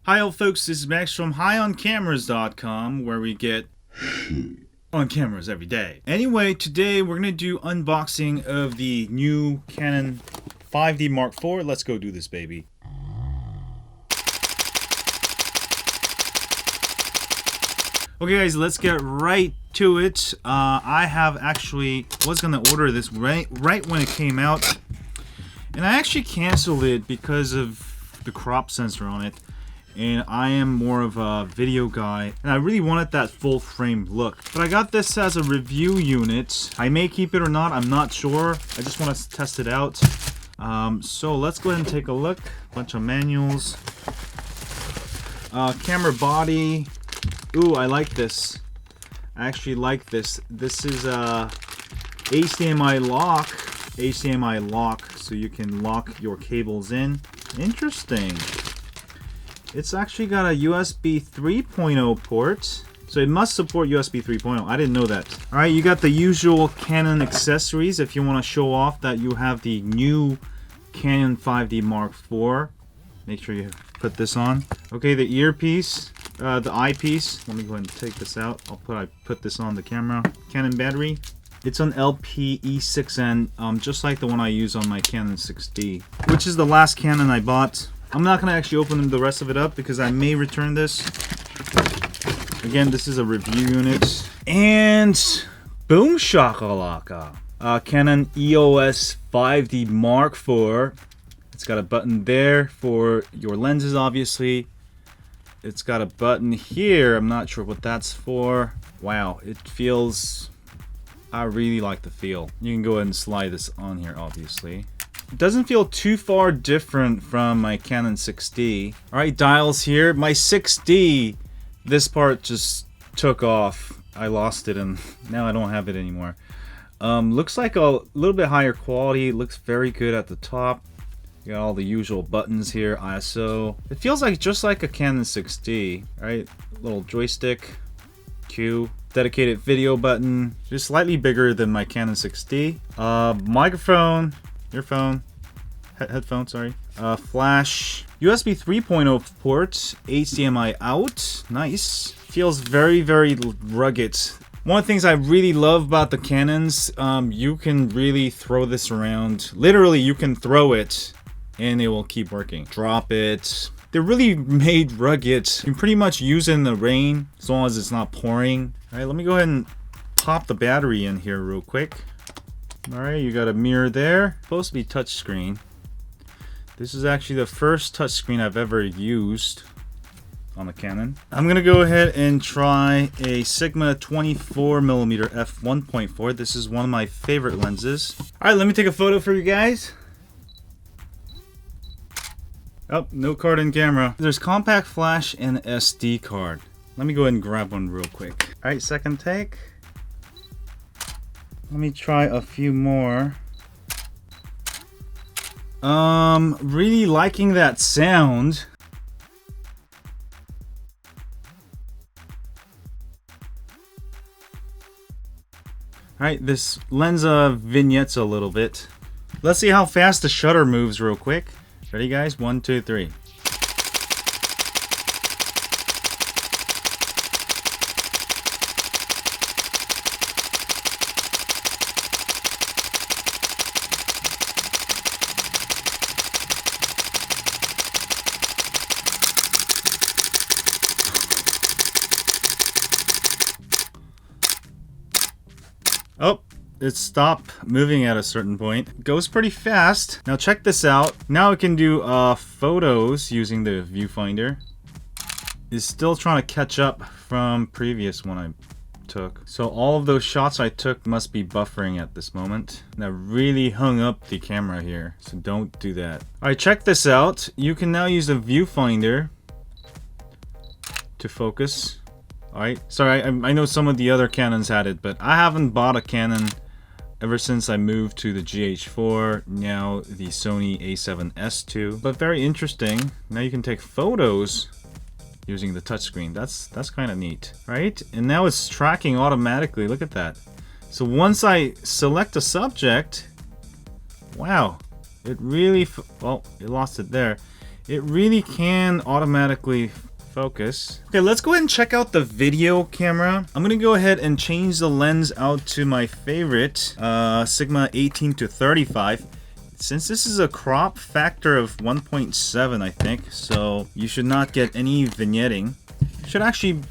Hi all folks, this is Max from HighOnCameras.com, where we get on cameras every day. Anyway, today we're going to do unboxing of the new Canon 5D Mark IV. Let's go do this, baby. Okay guys, let's get right to it. I was going to order this right when it came out, and I actually canceled it because of the crop sensor on it. And I am more of a video guy, and I really wanted that full frame look. But I got this as a review unit. I may keep it or not, I'm not sure. I just want to test it out. So let's go ahead and take a look. Bunch of manuals. Camera body. Ooh, I like this. I actually like this. This is a HDMI lock, so you can lock your cables in. Interesting. It's actually got a USB 3.0 port, so it must support USB 3.0. I didn't know that. Alright, you got the usual Canon accessories if you want to show off that you have the new Canon 5D Mark IV. Make sure you put this on. Okay, the earpiece, the eyepiece. Let me go ahead and take this out. I put this on the camera. Canon battery. It's an LPE6N, just like the one I use on my Canon 6D, which is the last Canon I bought. I'm not going to actually open the rest of it up because I may return this. Again, this is a review unit. And boom shakalaka. Canon EOS 5D Mark IV. It's got a button there for your lenses, obviously. It's got a button here. I'm not sure what that's for. Wow, it feels... I really like the feel. You can go ahead and slide this on here, obviously. It doesn't feel too far different from my Canon 6D. Alright, dials here. My 6D, this part just took off. I lost it and now I don't have it anymore. Looks like a little bit higher quality. Looks very good at the top. You got all the usual buttons here, ISO. It feels like just like a Canon 6D, right? Little joystick, Q, dedicated video button, just slightly bigger than my Canon 6D. Microphone, earphone, headphone, sorry. Flash, USB 3.0 port, HDMI out, nice. Feels very, very rugged. One of the things I really love about the Canons, you can really throw this around. Literally, you can throw it and it will keep working. Drop it. They're really made rugged. You can pretty much use it in the rain as long as it's not pouring. All right, let me go ahead and pop the battery in here real quick. All right, you got a mirror there. Supposed to be touchscreen. This is actually the first touchscreen I've ever used on the Canon. I'm gonna go ahead and try a Sigma 24mm f1.4. This is one of my favorite lenses. All right, let me take a photo for you guys. Oh, no card in camera. There's compact flash and SD card. Let me go ahead and grab one real quick. All right, second take. Let me try a few more. Really liking that sound. Alright, this lens vignettes a little bit. Let's see how fast the shutter moves real quick. Ready guys? 1, 2, 3. Oh, it stopped moving at a certain point. It goes pretty fast. Now check this out. Now it can do photos using the viewfinder. It's still trying to catch up from previous one I took. So all of those shots I took must be buffering at this moment. And I really hung up the camera here, so don't do that. Alright, check this out. You can now use the viewfinder to focus. Alright, sorry, I know some of the other Canons had it, but I haven't bought a Canon ever since I moved to the GH4, now the Sony a7S II. But very interesting. Now you can take photos using the touchscreen. That's kind of neat, right? And now it's tracking automatically. Look at that. So once I select a subject, wow, it really, well, it lost it there. it really can automatically focus. Okay, let's go ahead and check out the video camera. I'm gonna go ahead and change the lens out to my favorite, Sigma 18 to 35. Since this is a crop factor of 1.7, I think, so you should not get any vignetting. It should actually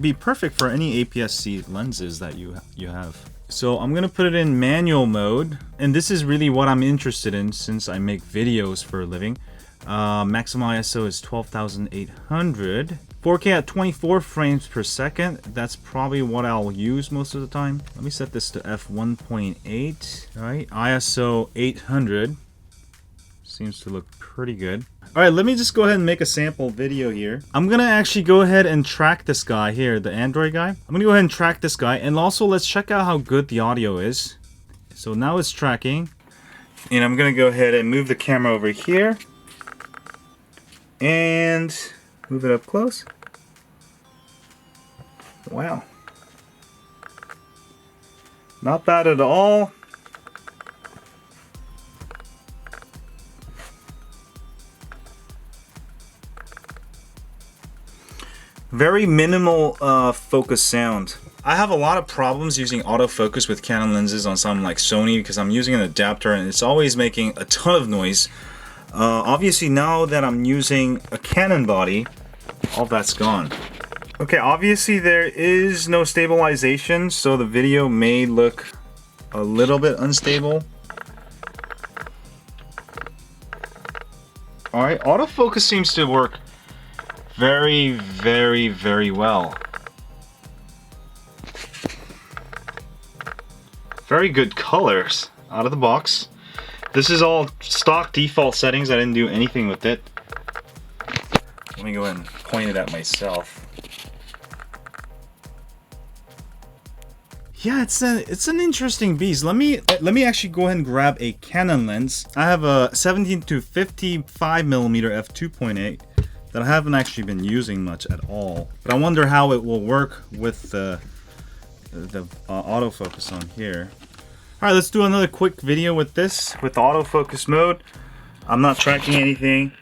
be perfect for any APS-C lenses that you have. So I'm gonna put it in manual mode, and this is really what I'm interested in since I make videos for a living. Maximum ISO is 12,800. 4K at 24 frames per second. That's probably what I'll use most of the time. Let me set this to f1.8. All right, ISO 800. Seems to look pretty good. All right, let me just go ahead and make a sample video here. I'm gonna actually go ahead and track this guy here, the Android guy. I'm gonna go ahead and track this guy, and also let's check out how good the audio is. So now it's tracking, and I'm gonna go ahead and move the camera over here and move it up close. Wow. Not bad at all. Very minimal focus sound. I have a lot of problems using autofocus with Canon lenses on some like Sony because I'm using an adapter and it's always making a ton of noise. Obviously now that I'm using a Canon body, all that's gone. Okay, obviously there is no stabilization, so the video may look a little bit unstable. Alright, autofocus seems to work very, very, very well. Very good colors out of the box. This is all stock default settings. I didn't do anything with it. Let me go ahead and point it at myself. Yeah, it's an interesting beast. Let me actually go ahead and grab a Canon lens. I have a 17 to 55mm f2.8 that I haven't actually been using much at all. But I wonder how it will work with the autofocus on here. All right, let's do another quick video with this, with autofocus mode. I'm not tracking anything.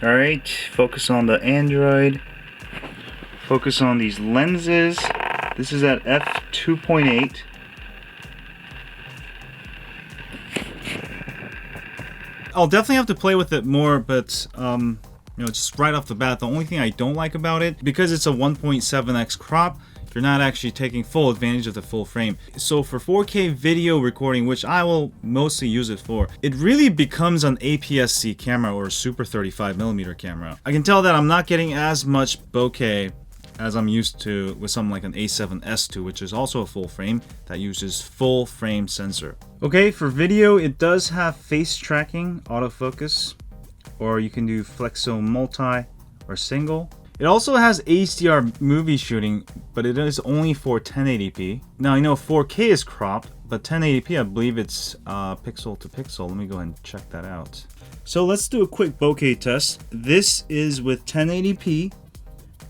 All right, focus on the Android. Focus on these lenses. This is at f2.8. I'll definitely have to play with it more, but you know, just right off the bat, the only thing I don't like about it, because it's a 1.7x crop, you're not actually taking full advantage of the full frame. So for 4K video recording, which I will mostly use it for, it really becomes an APS-C camera or a super 35mm camera. I can tell that I'm not getting as much bokeh as I'm used to with something like an A7S II, which is also a full frame that uses full frame sensor. Okay, for video, it does have face tracking, autofocus, or you can do flexo multi or single. It also has HDR movie shooting, but it is only for 1080p. Now I know 4K is cropped, but 1080p, I believe it's pixel to pixel. Let me go ahead and check that out. So let's do a quick bokeh test. This is with 1080p.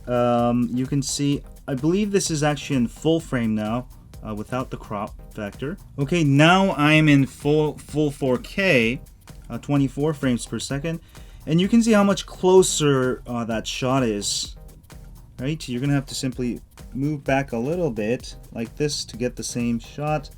You can see, I believe this is actually in full frame now, without the crop factor. Okay, now I'm in full 4K, 24 frames per second. And you can see how much closer that shot is, right? You're gonna have to simply move back a little bit like this to get the same shot.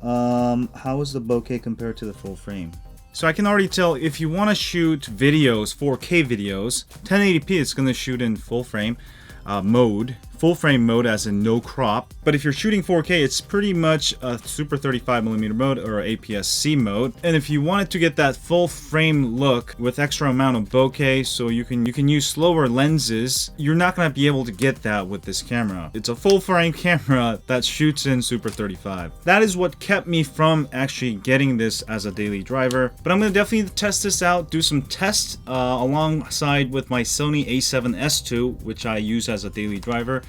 How is the bokeh compared to the full frame? So I can already tell if you want to shoot videos, 4K videos, 1080p it's gonna shoot in full frame mode. Full frame mode as in no crop. But if you're shooting 4K, it's pretty much a super 35mm mode or APS-C mode. And if you wanted to get that full frame look with extra amount of bokeh, so you can use slower lenses, you're not gonna be able to get that with this camera. It's a full frame camera that shoots in super 35. That is what kept me from actually getting this as a daily driver. But I'm gonna definitely test this out, do some tests alongside with my Sony A7S II, which I use as a daily driver.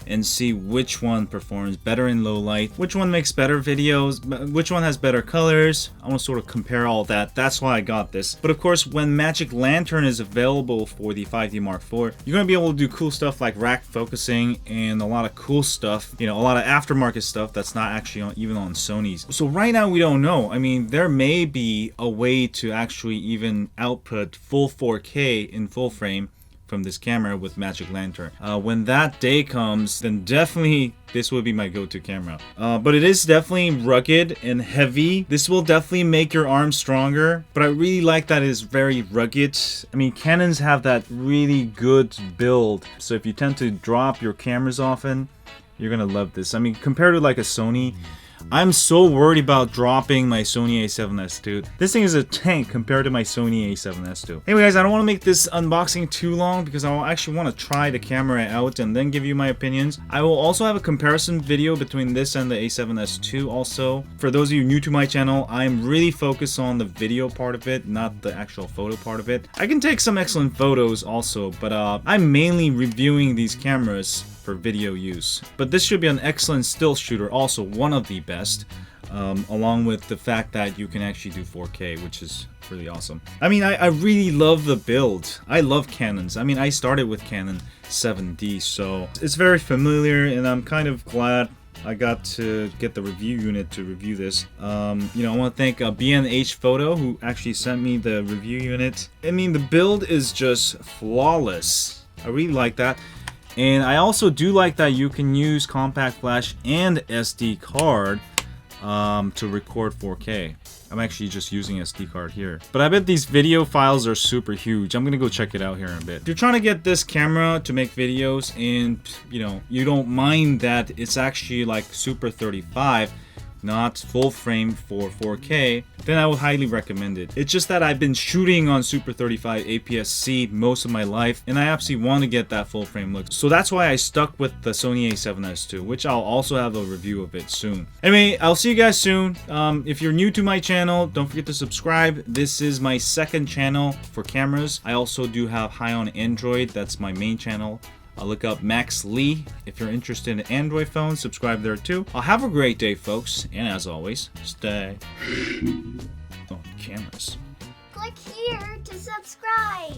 and see which one performs better in low light, which one makes better videos, which one has better colors. I want to sort of compare all that. That's why I got this. But of course, when Magic Lantern is available for the 5D Mark IV, you're going to be able to do cool stuff like rack focusing and a lot of cool stuff, you know, a lot of aftermarket stuff that's not actually even on Sony's. So right now we don't know. I mean, there may be a way to actually even output full 4K in full frame from this camera with Magic Lantern. When that day comes, then definitely this will be my go-to camera. But it is definitely rugged and heavy. This will definitely make your arm stronger, but I really like that it's very rugged. I mean, Canons have that really good build, so if you tend to drop your cameras often, you're gonna love this. I mean, compared to like a Sony, I'm so worried about dropping my Sony a7S II. This thing is a tank compared to my Sony a7S II. Anyway guys, I don't want to make this unboxing too long because I actually want to try the camera out and then give you my opinions. I will also have a comparison video between this and the a7S II also. For those of you new to my channel, I'm really focused on the video part of it, not the actual photo part of it. I can take some excellent photos also, but I'm mainly reviewing these cameras for video use. But this should be an excellent still shooter, also one of the best, along with the fact that you can actually do 4K, which is really awesome. I mean, I really love the build. I love Canons. I mean, I started with Canon 7D, so it's very familiar, and I'm kind of glad I got to get the review unit to review this. You know, I want to thank BNH Photo, who actually sent me the review unit. I mean, the build is just flawless. I really like that. And I also do like that you can use compact flash and SD card to record 4K. I'm actually just using SD card here. But I bet these video files are super huge. I'm gonna go check it out here in a bit. If you're trying to get this camera to make videos and, you know, you don't mind that it's actually like Super 35, not full frame for 4K, then I would highly recommend it. It's just that I've been shooting on Super 35 APS-C most of my life, and I absolutely want to get that full frame look. So that's why I stuck with the Sony a7S II, which I'll also have a review of it soon. Anyway, I'll see you guys soon. If you're new to my channel, don't forget to subscribe. This is my second channel for cameras. I also do have High on Android. That's my main channel. I'll look up Max Lee. If you're interested in Android phones, subscribe there too. I'll have a great day, folks. And as always, stay on cameras. Click here to subscribe.